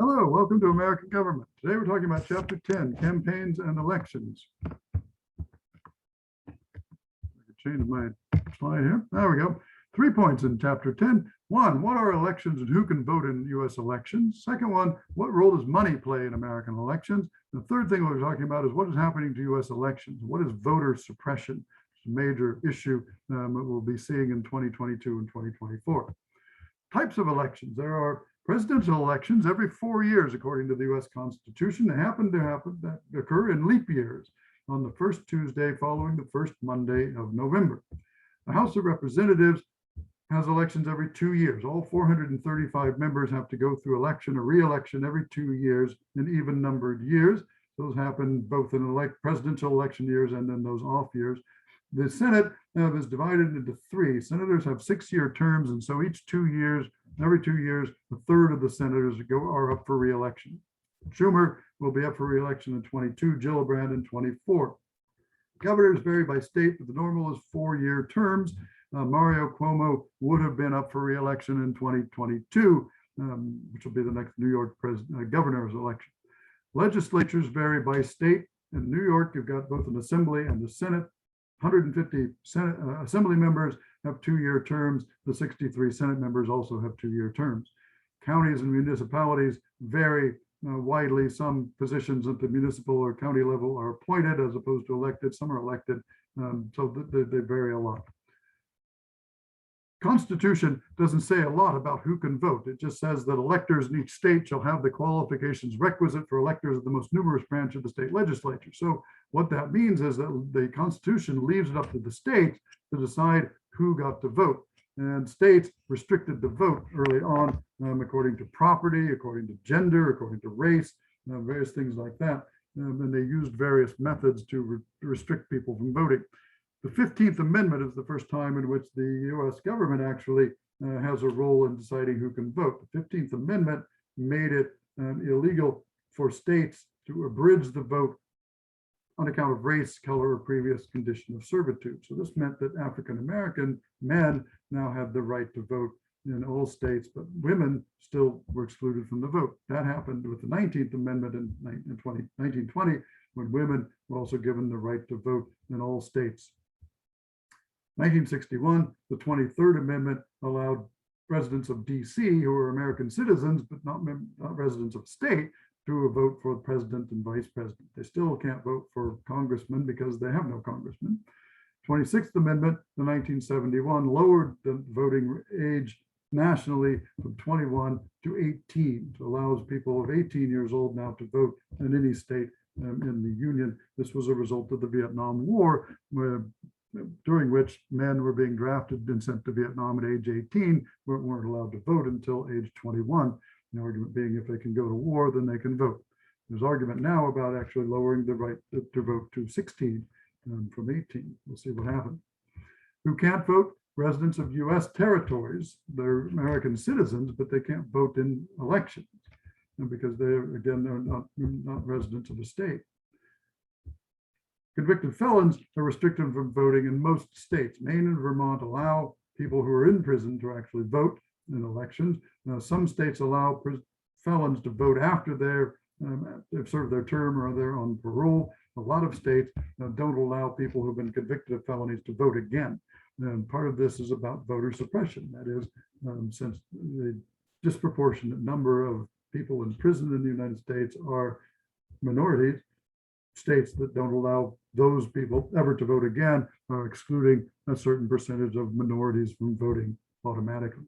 Hello, welcome to American Government. Today we're talking about Chapter 10, Campaigns and Elections. I could change my slide here. There we go. 3 points in Chapter 10. One, what are elections and who can vote in U.S. elections? Second one, what role does money play in American elections? The third thing we're talking about is what is happening to U.S. elections? What is voter suppression? It's a major issue that we'll be seeing in 2022 and 2024. Types of elections. There are presidential elections every 4 years, according to the U.S. Constitution. They that occur in leap years on the first Tuesday following the first Monday of November. The House of Representatives has elections every 2 years. All 435 members have to go through election or re-election every 2 years in even numbered years. Those happen both in presidential election years and then those off years. The Senate is divided into three. Senators have 6-year terms, and so every 2 years, a third of the senators are up for re-election. Schumer will be up for re-election in 22, Gillibrand in 24. Governors vary by state, but the normal is 4-year terms. Mario Cuomo would have been up for re-election in 2022, which will be the next New York governor's election. Legislatures vary by state. In New York, you've got both an assembly and a Senate. 150 assembly members have 2-year terms. The 63 Senate members also have 2-year terms. Counties and municipalities vary widely. Some positions at the municipal or county level are appointed as opposed to elected. Some are elected, so they vary a lot. Constitution doesn't say a lot about who can vote. It just says that electors in each state shall have the qualifications requisite for electors of the most numerous branch of the state legislature. So what that means is that the Constitution leaves it up to the states to decide who got to vote. And states restricted the vote early on according to property, according to gender, according to race, various things like that. And they used various methods to restrict people from voting. The 15th Amendment is the first time in which the U.S. government actually has a role in deciding who can vote. The 15th Amendment made it illegal for states to abridge the vote on account of race, color, or previous condition of servitude. So this meant that African-American men now had the right to vote in all states, but women still were excluded from the vote. That happened with the 19th Amendment in 1920, when women were also given the right to vote in all states. 1961, the 23rd Amendment allowed residents of DC who are American citizens, but not residents of state, to vote for the president and vice president. They still can't vote for congressmen because they have no congressmen. 26th Amendment, the 1971, lowered the voting age nationally from 21 to 18. So allows people of 18 years old now to vote in any state in the Union. This was a result of the Vietnam War, during which men were being drafted and sent to Vietnam at age 18, but weren't allowed to vote until age 21. The argument being if they can go to war, then they can vote. There's argument now about actually lowering the right to vote to 16 from 18. We'll see what happens. Who can't vote? Residents of U.S. territories. They're American citizens, but they can't vote in elections because they're not residents of the state. Convicted felons are restricted from voting in most states. Maine and Vermont allow people who are in prison to actually vote in elections. Now, some states allow felons to vote after they've served their term or they're on parole. A lot of states don't allow people who've been convicted of felonies to vote again. And part of this is about voter suppression. That is, since the disproportionate number of people in prison in the United States are minorities, states that don't allow those people ever to vote again are excluding a certain percentage of minorities from voting automatically.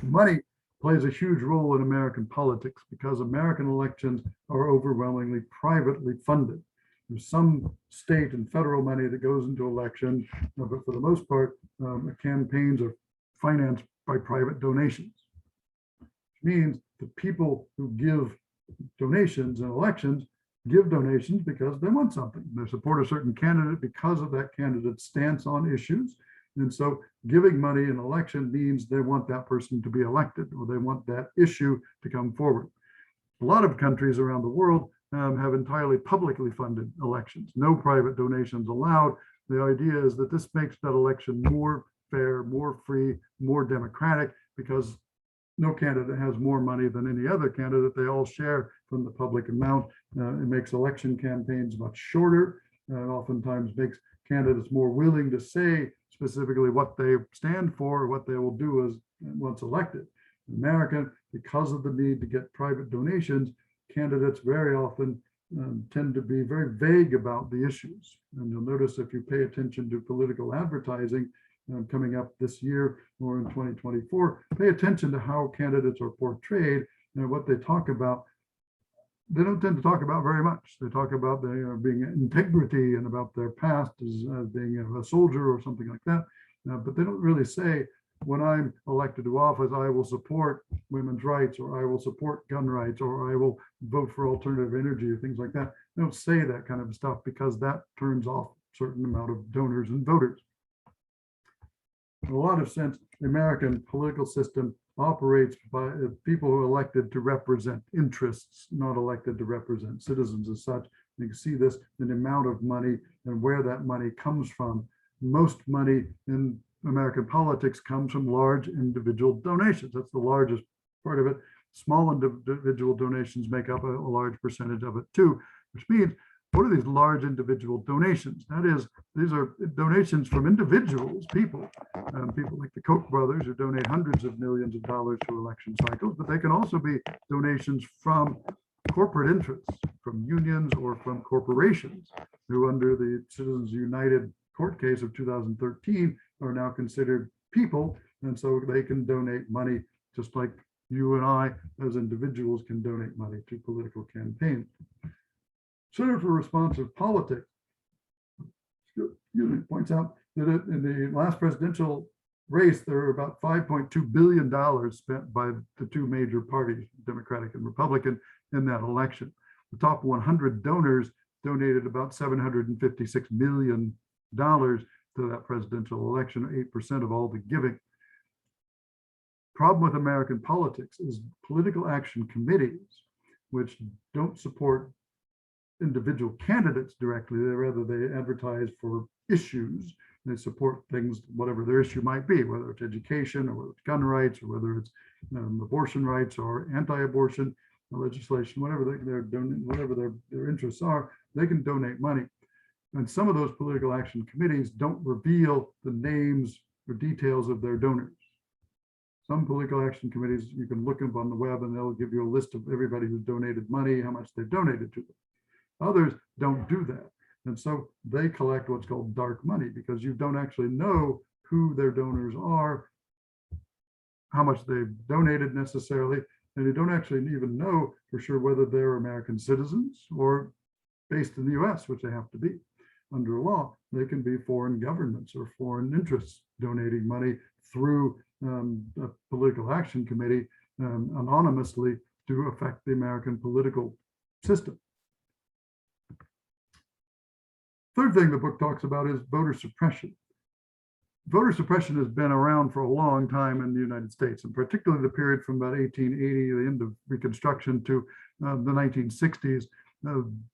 Money plays a huge role in American politics because American elections are overwhelmingly privately funded. There's some state and federal money that goes into elections, but for the most part, campaigns are financed by private donations, which means the people who give donations in elections give donations because they want something. They support a certain candidate because of that candidate's stance on issues. And so giving money in election means they want that person to be elected or they want that issue to come forward. A lot of countries around the world have entirely publicly funded elections, no private donations allowed. The idea is that this makes that election more fair, more free, more democratic, because no candidate has more money than any other candidate. They all share from the public amount. It makes election campaigns much shorter, and oftentimes makes candidates more willing to say specifically what they stand for, or what they will do as once elected. In America, because of the need to get private donations, candidates very often tend to be very vague about the issues. And you'll notice if you pay attention to political advertising coming up this year or in 2024, pay attention to how candidates are portrayed and what they talk about. They don't tend to talk about very much. They talk about their being integrity and about their past as being a soldier or something like that. But they don't really say, when I'm elected to office, I will support women's rights, or I will support gun rights, or I will vote for alternative energy, or things like that. They don't say that kind of stuff because that turns off a certain amount of donors and voters. In a lot of sense, the American political system operates by people who are elected to represent interests, not elected to represent citizens as such. You can see this in the amount of money and where that money comes from. Most money in American politics comes from large individual donations. That's the largest part of it. Small individual donations make up a large percentage of it too, which means, what are these large individual donations? That is, these are donations from individuals, people like the Koch brothers, who donate hundreds of millions of dollars to election cycles, but they can also be donations from corporate interests, from unions or from corporations, who under the Citizens United court case of 2013 are now considered people, and so they can donate money just like you and I as individuals can donate money to political campaigns. Center for Responsive Politics points out that in the last presidential race, there were about $5.2 billion spent by the two major parties, Democratic and Republican, in that election. The top 100 donors donated about $756 million to that presidential election, 8% of all the giving. Problem with American politics is political action committees, which don't support individual candidates directly. Rather, they advertise for issues. They support things, whatever their issue might be, whether it's education or whether it's gun rights or whether it's abortion rights or anti-abortion legislation, whatever their interests are, they can donate money. And some of those political action committees don't reveal the names or details of their donors. Some political action committees, you can look up on the web and they'll give you a list of everybody who's donated money, how much they've donated to them. Others don't do that. And so they collect what's called dark money, because you don't actually know who their donors are, how much they've donated necessarily, and you don't actually even know for sure whether they're American citizens or based in the US, which they have to be. Under law, they can be foreign governments or foreign interests donating money through a political action committee anonymously to affect the American political system. Third thing the book talks about is voter suppression. Voter suppression has been around for a long time in the United States, and particularly the period from about 1880, the end of Reconstruction, to the 1960s.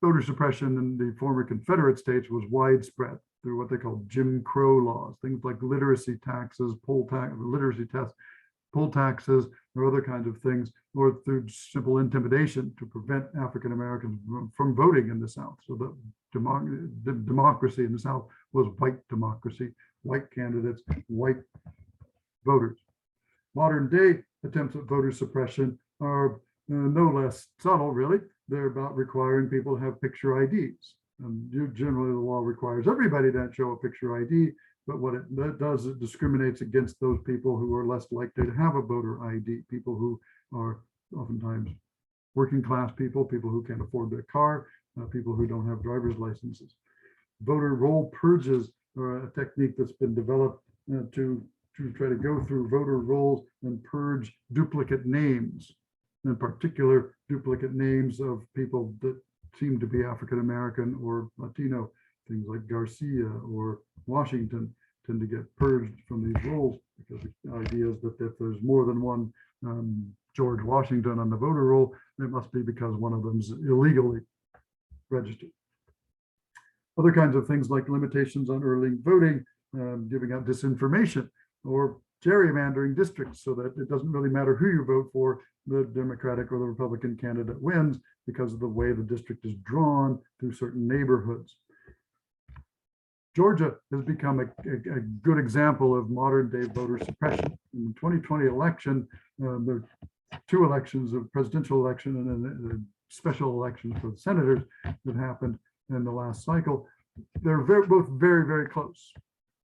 Voter suppression in the former Confederate states was widespread through what they called Jim Crow laws, things like literacy taxes, poll taxes, or other kinds of things, or through simple intimidation to prevent African Americans from voting in the South. So the democracy in the South was white democracy, white candidates, white voters. Modern day attempts at voter suppression are no less subtle, really. They're about requiring people to have picture IDs. Generally, the law requires everybody to show a picture ID, but what it does, it discriminates against those people who are less likely to have a voter ID, people who are oftentimes working class people, people who can't afford their car, people who don't have driver's licenses. Voter roll purges are a technique that's been developed to try to go through voter rolls and purge duplicate names, in particular duplicate names of people that seem to be African American or Latino. Things like Garcia or Washington tend to get purged from these rolls, because the idea is that if there's more than one George Washington on the voter roll, it must be because one of them's illegally registered. Other kinds of things like limitations on early voting, giving out disinformation, or gerrymandering districts so that it doesn't really matter who you vote for, the Democratic or the Republican candidate wins because of the way the district is drawn through certain neighborhoods. Georgia has become a good example of modern day voter suppression. In the 2020 election, there are two elections, a presidential election and then a special election for the senators that happened in the last cycle. They're both very, very close.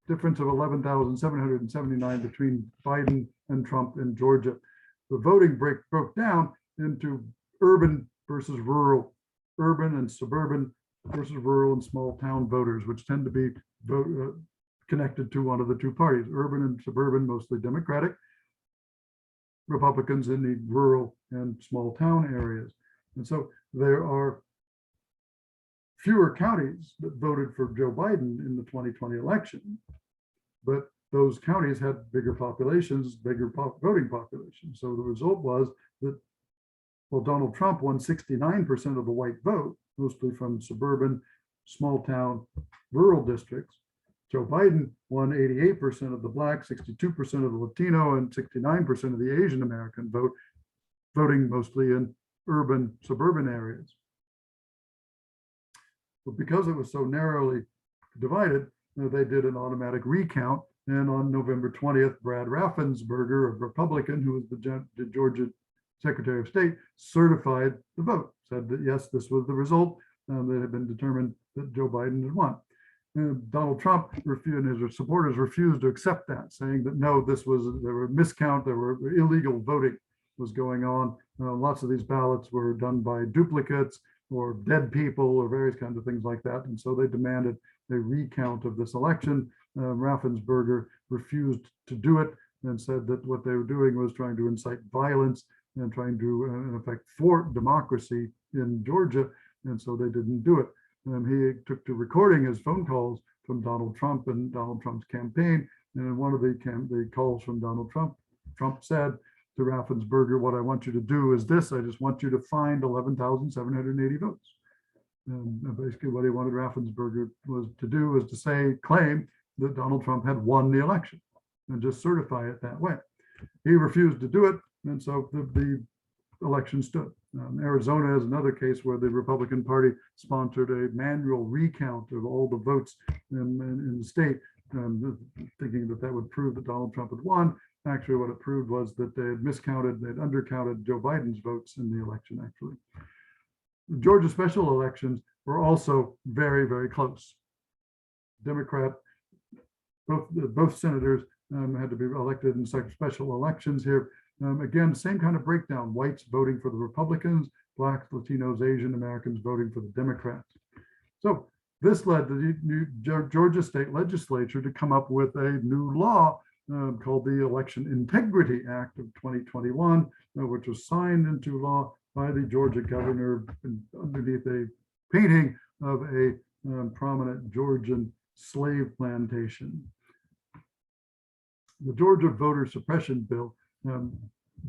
Difference of 11,779 between Biden and Trump in Georgia. The voting broke down into urban versus rural, urban and suburban versus rural and small town voters, which tend to be connected to one of the two parties, urban and suburban, mostly Democratic, Republicans in the rural and small town areas. And so there are fewer counties that voted for Joe Biden in the 2020 election, but those counties had bigger populations, bigger voting populations. So the result was that, well, Donald Trump won 69% of the white vote, mostly from suburban, small town, rural districts. Joe Biden won 88% of the Black, 62% of the Latino, and 69% of the Asian American vote, voting mostly in urban, suburban areas. But because it was so narrowly divided, they did an automatic recount. And on November 20th, Brad Raffensperger, a Republican who was the Georgia Secretary of State, certified the vote, said that yes, this was the result that had been determined that Joe Biden had won. Donald Trump and his supporters refused to accept that, saying that no, there were miscount, there were illegal voting was going on. Lots of these ballots were done by duplicates or dead people or various kinds of things like that. And so they demanded a recount of this election. Raffensperger refused to do it and said that what they were doing was trying to incite violence and trying to, in effect, thwart democracy in Georgia. And so they didn't do it. He took to recording his phone calls from Donald Trump and Donald Trump's campaign. And in one of the calls from Donald Trump, Trump said to Raffensperger, "What I want you to do is this. I just want you to find 11,780 votes." And basically what he wanted Raffensperger to do was to claim that Donald Trump had won the election and just certify it that way. He refused to do it. And so the election stood. Arizona is another case where the Republican Party sponsored a manual recount of all the votes in the state, thinking that that would prove that Donald Trump had won. Actually, what it proved was that they had miscounted, they'd undercounted Joe Biden's votes in the election, actually. The Georgia special elections were also very, very close. Democrat, both senators had to be elected in such special elections here. Again, same kind of breakdown, whites voting for the Republicans, Blacks, Latinos, Asian Americans voting for the Democrats. So this led the Georgia state legislature to come up with a new law called the Election Integrity Act of 2021, which was signed into law by the Georgia governor underneath a painting of a prominent Georgian slave plantation. The Georgia voter suppression bill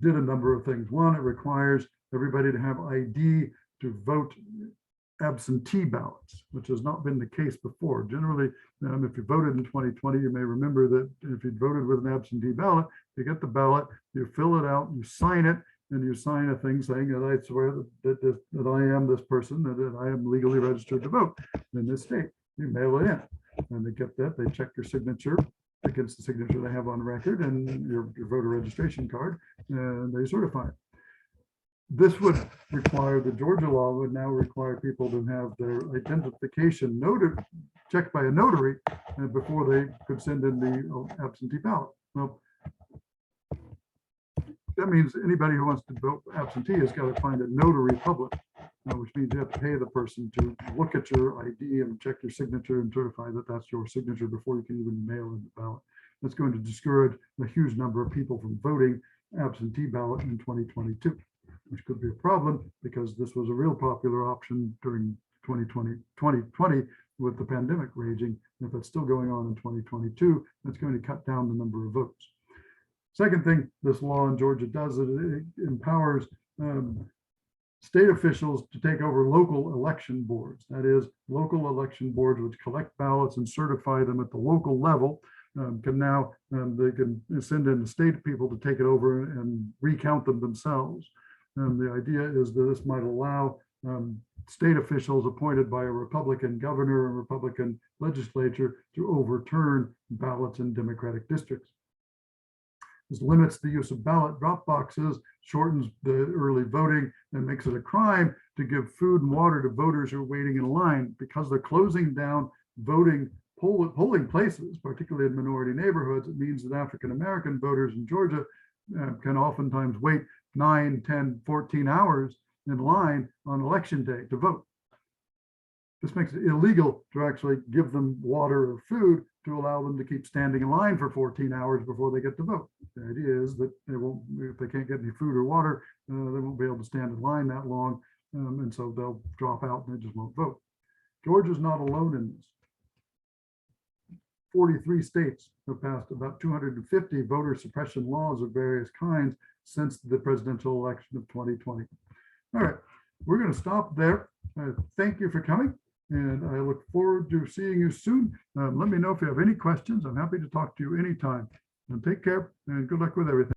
did a number of things. One, it requires everybody to have ID to vote absentee ballots, which has not been the case before. Generally, if you voted in 2020, you may remember that if you voted with an absentee ballot, you get the ballot, you fill it out, you sign it, and you sign a thing saying that I swear that I am this person, that I am legally registered to vote in this state. You mail it in, and they get that. They check your signature against the signature they have on record and your voter registration card, and they certify it. This would require, the Georgia law would now require people to have their identification checked by a notary before they could send in the absentee ballot. Well, that means anybody who wants to vote absentee has got to find a notary public, which means you have to pay the person to look at your ID and check your signature and certify that that's your signature before you can even mail in the ballot. That's going to discourage a huge number of people from voting absentee ballot in 2022, which could be a problem because this was a real popular option during 2020 with the pandemic raging. If it's still going on in 2022, that's going to cut down the number of votes. Second thing this law in Georgia does is it empowers state officials to take over local election boards. That is, local election boards which collect ballots and certify them at the local level. can now, they can send in the state people to take it over and recount them themselves. And the idea is that this might allow state officials appointed by a Republican governor and Republican legislature to overturn ballots in Democratic districts. This limits the use of ballot drop boxes, shortens the early voting, and makes it a crime to give food and water to voters who are waiting in line, because they're closing down polling places, particularly in minority neighborhoods. It means that African-American voters in Georgia can oftentimes wait 9, 10, 14 hours in line on election day to vote. This makes it illegal to actually give them water or food to allow them to keep standing in line for 14 hours before they get to vote. The idea is that they won't, if they can't get any food or water, they won't be able to stand in line that long, and so they'll drop out and they just won't vote. Georgia's not alone in this. 43 states have passed about 250 voter suppression laws of various kinds since the presidential election of 2020. All right, we're going to stop there. Thank you for coming, and I look forward to seeing you soon. Let me know if you have any questions. I'm happy to talk to you anytime. And take care, and good luck with everything.